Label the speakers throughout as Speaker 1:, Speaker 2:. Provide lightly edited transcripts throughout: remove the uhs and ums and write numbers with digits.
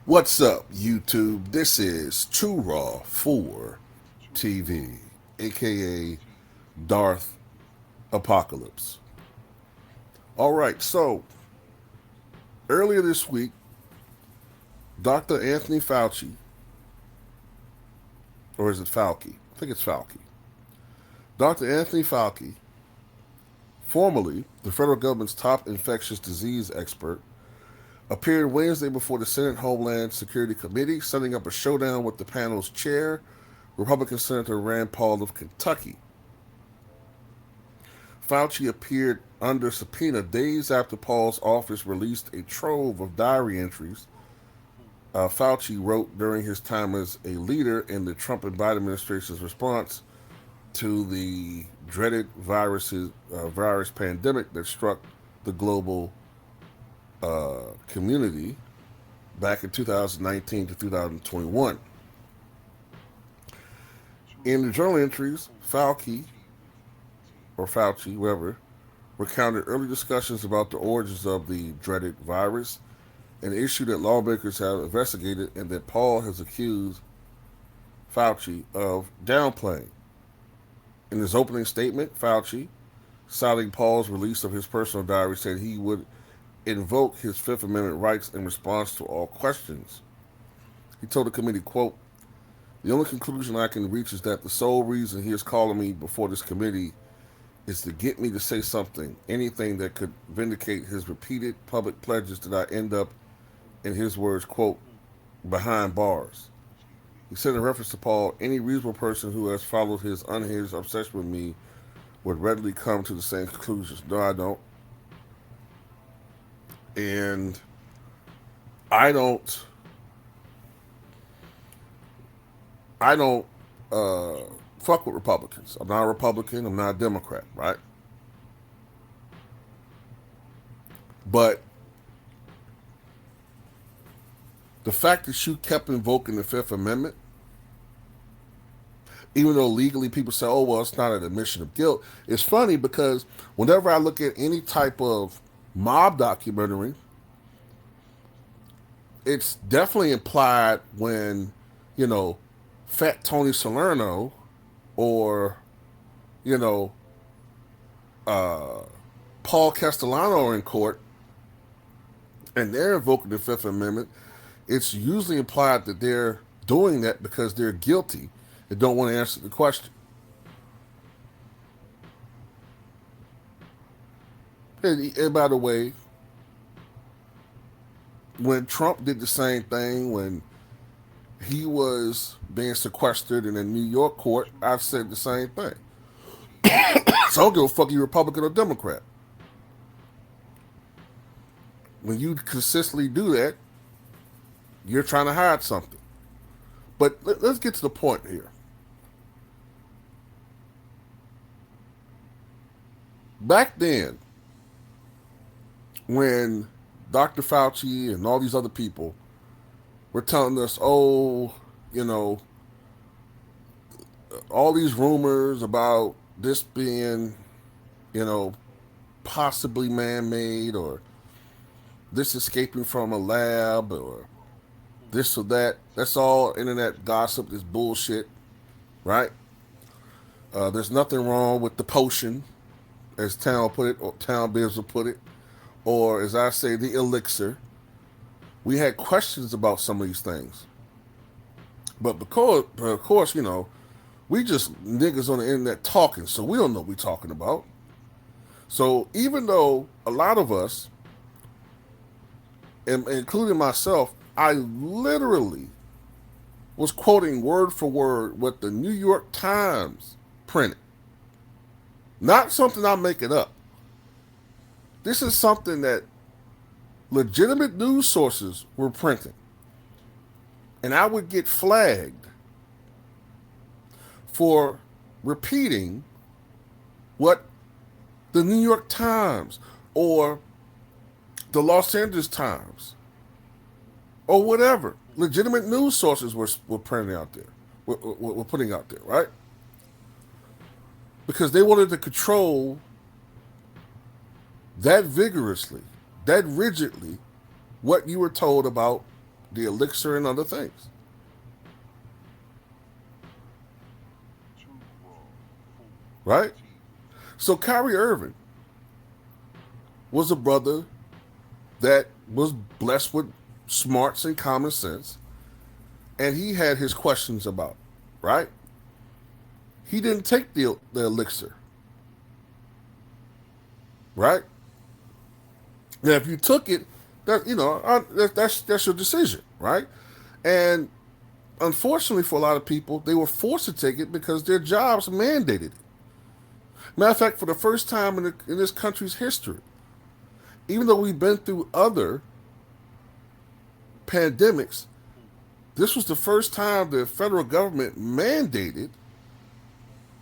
Speaker 1: What's up, YouTube? This is True Raw 4 TV, aka Darth Apocalypse. All right, so earlier this week, Dr. Anthony Fauci, or is it Fauci? I think it's Fauci. Dr. Anthony Fauci, formerly the federal government's top infectious disease expert, appeared Wednesday before the Senate Homeland Security Committee, setting up a showdown with the panel's chair, Republican Senator Rand Paul of Kentucky. Fauci appeared under subpoena days after Paul's office released a trove of diary entries Fauci wrote during his time as a leader in the Trump and Biden administration's response to the dreaded virus pandemic that struck the global community back in 2019 to 2021. In the journal entries, Fauci, whoever, recounted early discussions about the origins of the dreaded virus, an issue that lawmakers have investigated and that Paul has accused Fauci of downplaying. In his opening statement, Fauci, citing Paul's release of his personal diary, said he would invoke his Fifth Amendment rights in response to all questions. He told the committee, quote, "The only conclusion I can reach is that the sole reason he is calling me before this committee is to get me to say something, anything that could vindicate his repeated public pledges that I end up, in his words, quote, behind bars." He said in reference to Paul, "Any reasonable person who has followed his unhinged obsession with me would readily come to the same conclusions." No, I don't. And I don't fuck with Republicans. I'm not a Republican. I'm not a Democrat, right? But the fact that you kept invoking the Fifth Amendment, even though legally people say, oh, well, it's not an admission of guilt, it's funny because whenever I look at any type of mob documentary, it's definitely implied when, Fat Tony Salerno or, Paul Castellano are in court and they're invoking the Fifth Amendment. It's usually implied that they're doing that because they're guilty and don't want to answer the question. And by the way, when Trump did the same thing, when he was being sequestered in a New York court, I've said the same thing. So I don't give a fuck you Republican or Democrat. When you consistently do that, you're trying to hide something. But let's get to the point here. Back then, when Dr. Fauci and all these other people were telling us, all these rumors about this being, possibly man-made, or this escaping from a lab, or this or that. That's all internet gossip, this bullshit, right? There's nothing wrong with the potion, as Town put it, or Town Biz will put it, or as I say, the elixir. We had questions about some of these things. But of course, we just niggas on the internet talking, so we don't know what we're talking about. So even though a lot of us, including myself, I literally was quoting word for word what the New York Times printed. Not something I'm making up. This is something that legitimate news sources were printing. And I would get flagged for repeating what the New York Times or the Los Angeles Times or whatever legitimate news sources were printing out there, were putting out there, right? because they wanted to control that vigorously, that rigidly, what you were told about the elixir and other things. Right? So Kyrie Irving was a brother that was blessed with smarts and common sense, and he had his questions about, right? He didn't take the elixir, right? Now, if you took it, that's your decision, right? And unfortunately for a lot of people, they were forced to take it because their jobs mandated it. Matter of fact, for the first time in this country's history, even though we've been through other pandemics, this was the first time the federal government mandated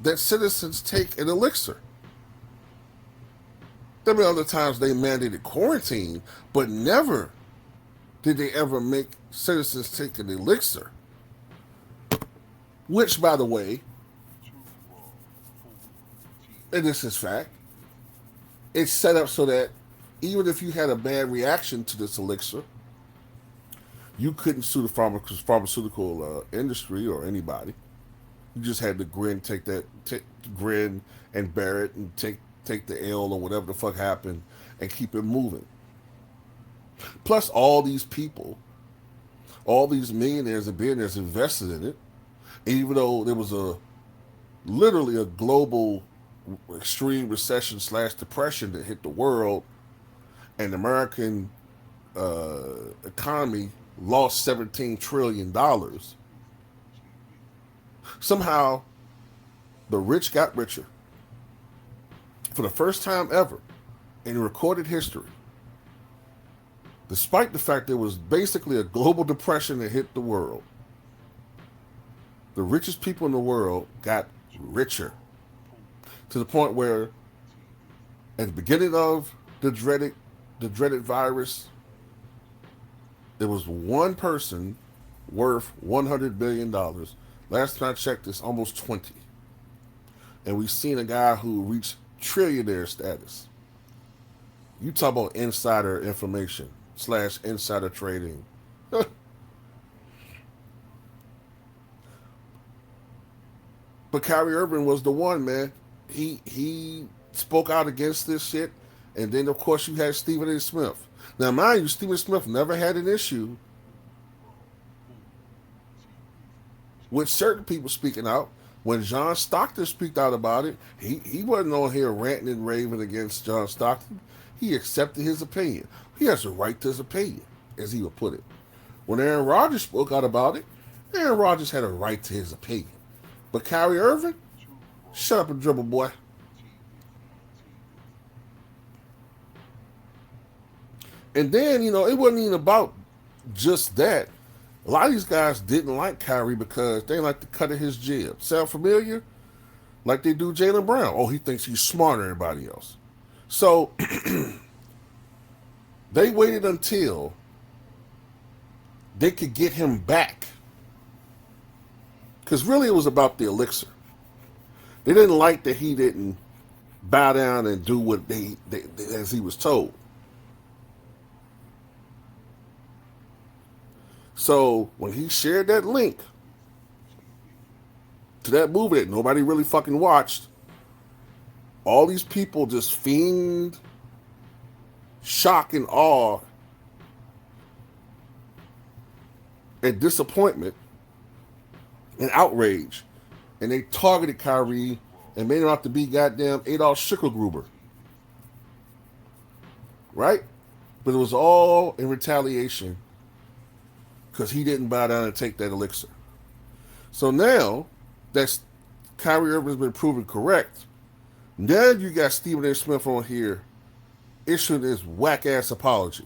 Speaker 1: that citizens take an elixir. There were other times they mandated quarantine, but never did they ever make citizens take an elixir. Which, by the way, and this is fact, it's set up so that even if you had a bad reaction to this elixir, you couldn't sue the pharmaceutical industry or anybody. You just had to grin and bear it and take the L or whatever the fuck happened and keep it moving. Plus, all these people, all these millionaires and billionaires invested in it, and even though there was literally a global extreme recession / depression that hit the world, and the American economy lost $17 trillion. Somehow, the rich got richer. For the first time ever in recorded history, despite the fact there was basically a global depression that hit the world, the richest people in the world got richer. To the point where, at the beginning of the dreaded virus, there was one person worth $100 billion. Last time I checked, it's almost 20. And we've seen a guy who reached trillionaire status. You talk about insider information / insider trading. But Kyrie Irving was the one, man. He spoke out against this shit. And then, of course, you had Stephen A. Smith. Now, mind you, Stephen Smith never had an issue with certain people speaking out. When John Stockton speaked out about it, he wasn't on here ranting and raving against John Stockton. He accepted his opinion. He has a right to his opinion, as he would put it. When Aaron Rodgers spoke out about it, Aaron Rodgers had a right to his opinion. But Kyrie Irving, shut up and dribble, boy. And then, it wasn't even about just that. A lot of these guys didn't like Kyrie because they like the cut of his jib. Sound familiar? Like they do Jaylen Brown. Oh, he thinks he's smarter than everybody else. So, they waited until they could get him back. Because really it was about the elixir. They didn't like that he didn't bow down and do what they as he was told. So when he shared that link to that movie that nobody really fucking watched, all these people just feigned shock and awe and disappointment and outrage. And they targeted Kyrie and made him out to be goddamn Adolf Schicklgruber. Right? But it was all in retaliation because he didn't bow down and take that elixir. So now that Kyrie Irving has been proven correct, now you got Stephen A. Smith on here issuing this whack-ass apology.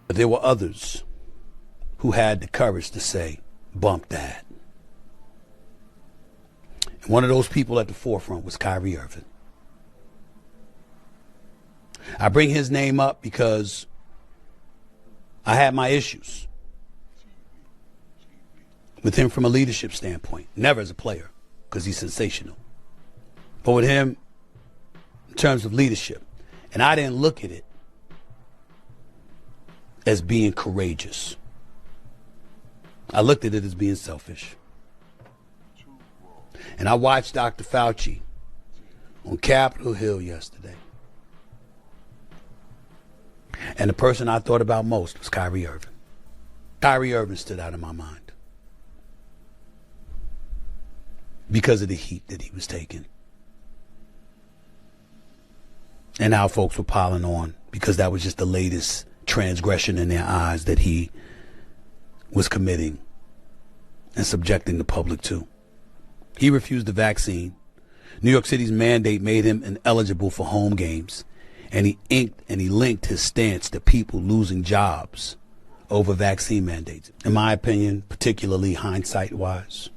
Speaker 2: But there were others who had the courage to say, bump that. And one of those people at the forefront was Kyrie Irving. I bring his name up because I had my issues with him from a leadership standpoint, never as a player. because he's sensational. But with him, in terms of leadership, and I didn't look at it as being courageous. I looked at it as being selfish. And I watched Dr. Fauci on Capitol Hill yesterday. And the person I thought about most was Kyrie Irving. Kyrie Irving stood out in my mind because of the heat that he was taking. And how folks were piling on because that was just the latest transgression in their eyes that he was committing and subjecting the public to. He refused the vaccine. New York City's mandate made him ineligible for home games. And he linked his stance to people losing jobs over vaccine mandates. In my opinion, particularly hindsight-wise,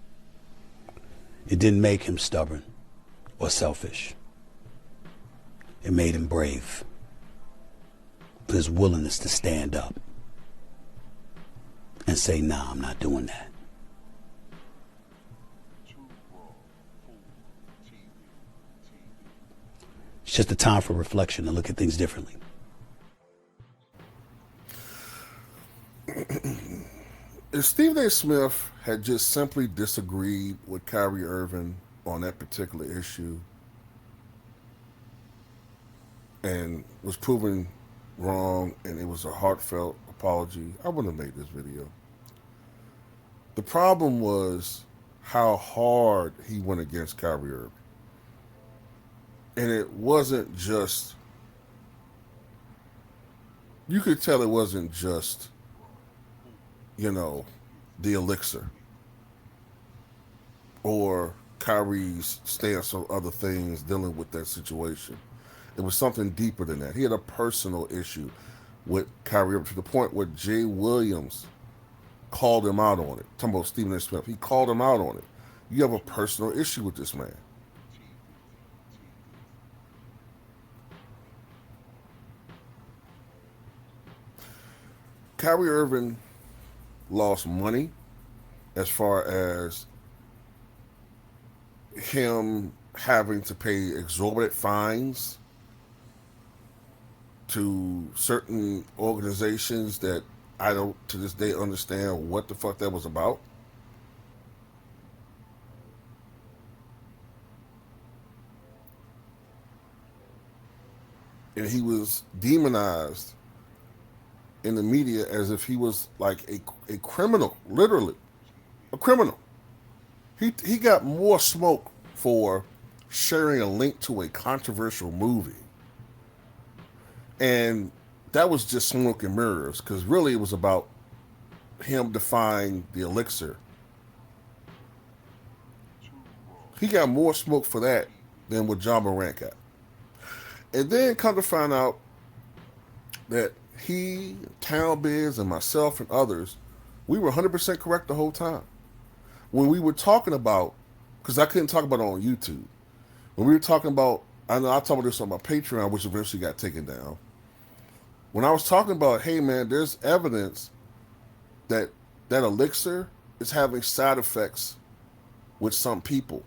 Speaker 2: it didn't make him stubborn or selfish. It made him brave for his willingness to stand up and say, nah, I'm not doing that. It's just a time for reflection and look at things differently.
Speaker 1: If Stephen A. Smith had just simply disagreed with Kyrie Irving on that particular issue and was proven wrong and it was a heartfelt apology, I wouldn't have made this video. The problem was how hard he went against Kyrie Irving. And it wasn't just, you could tell it wasn't just, the elixir or Kyrie's stance on other things dealing with that situation. It was something deeper than that. He had a personal issue with Kyrie Irving to the point where Jay Williams called him out on it. Talking about Stephen A. Smith. He called him out on it. You have a personal issue with this man. Kyrie Irving lost money as far as him having to pay exorbitant fines to certain organizations that I don't to this day understand what the fuck that was about. And he was demonized in the media as if he was like a criminal, literally a criminal. He got more smoke for sharing a link to a controversial movie, and that was just smoke and mirrors, because really it was about him defying the elixir. He got more smoke for that than what John Morant got. And then come to find out that he, Town Biz, and myself and others, we were 100% correct the whole time. When we were talking about, because I couldn't talk about it on YouTube, when we were talking about, I know I talked about this on my Patreon, which eventually got taken down. When I was talking about, hey man, there's evidence that that elixir is having side effects with some people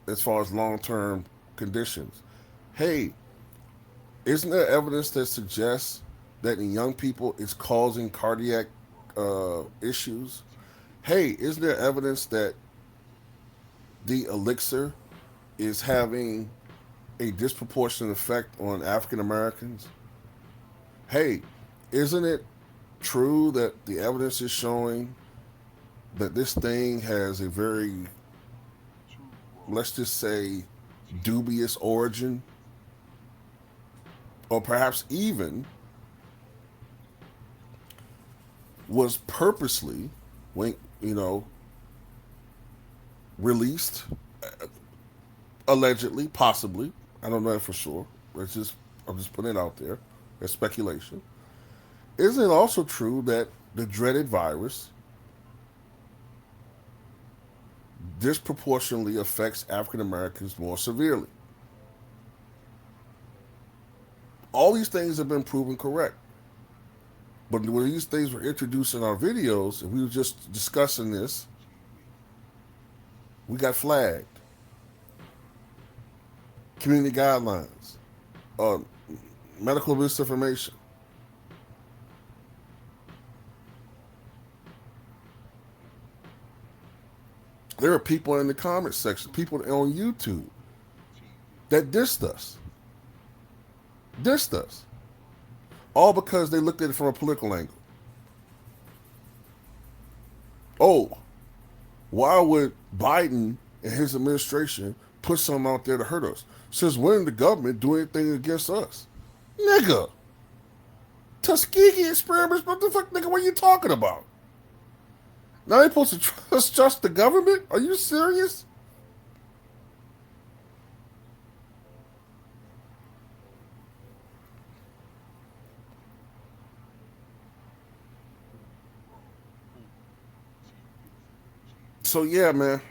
Speaker 1: as far as long-term conditions. Hey, isn't there evidence that suggests that in young people it's causing cardiac issues? Hey, isn't there evidence that the elixir is having a disproportionate effect on African Americans? Hey, isn't it true that the evidence is showing that this thing has a very, let's just say, dubious origin? Or perhaps even was purposely, released, allegedly, possibly. I don't know that for sure. I'm just putting it out there. There's speculation. Isn't it also true that the dreaded virus disproportionately affects African Americans more severely? All these things have been proven correct. But when these things were introduced in our videos, and we were just discussing this, we got flagged. community guidelines, uh, medical misinformation. There are people in the comment section, people on YouTube that dissed us. Dissed us. All because they looked at it from a political angle. Oh, why would Biden and his administration put something out there to hurt us? Since when did the government do anything against us? Nigga. Tuskegee experiments, what the fuck, nigga, what are you talking about? Now they supposed to trust the government? Are you serious? So yeah, man.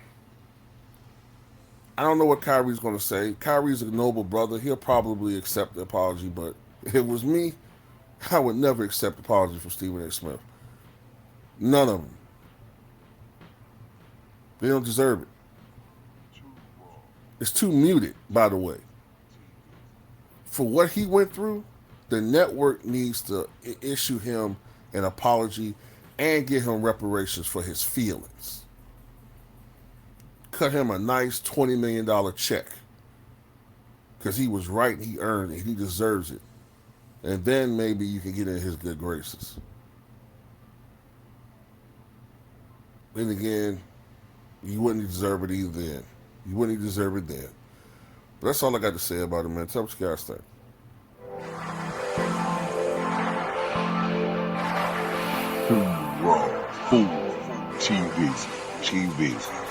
Speaker 1: I don't know what Kyrie's going to say. Kyrie's a noble brother. He'll probably accept the apology, but if it was me, I would never accept the apology from Stephen A. Smith. None of them. They don't deserve it. It's too muted, by the way. For what he went through, the network needs to issue him an apology and give him reparations for his feelings. Cut him a nice $20 million check because he was right and he earned it. He deserves it. And then maybe you can get in his good graces. Then again, you wouldn't deserve it either then. You wouldn't deserve it then. But that's all I got to say about it, man. Tell what you guys think.
Speaker 3: TV.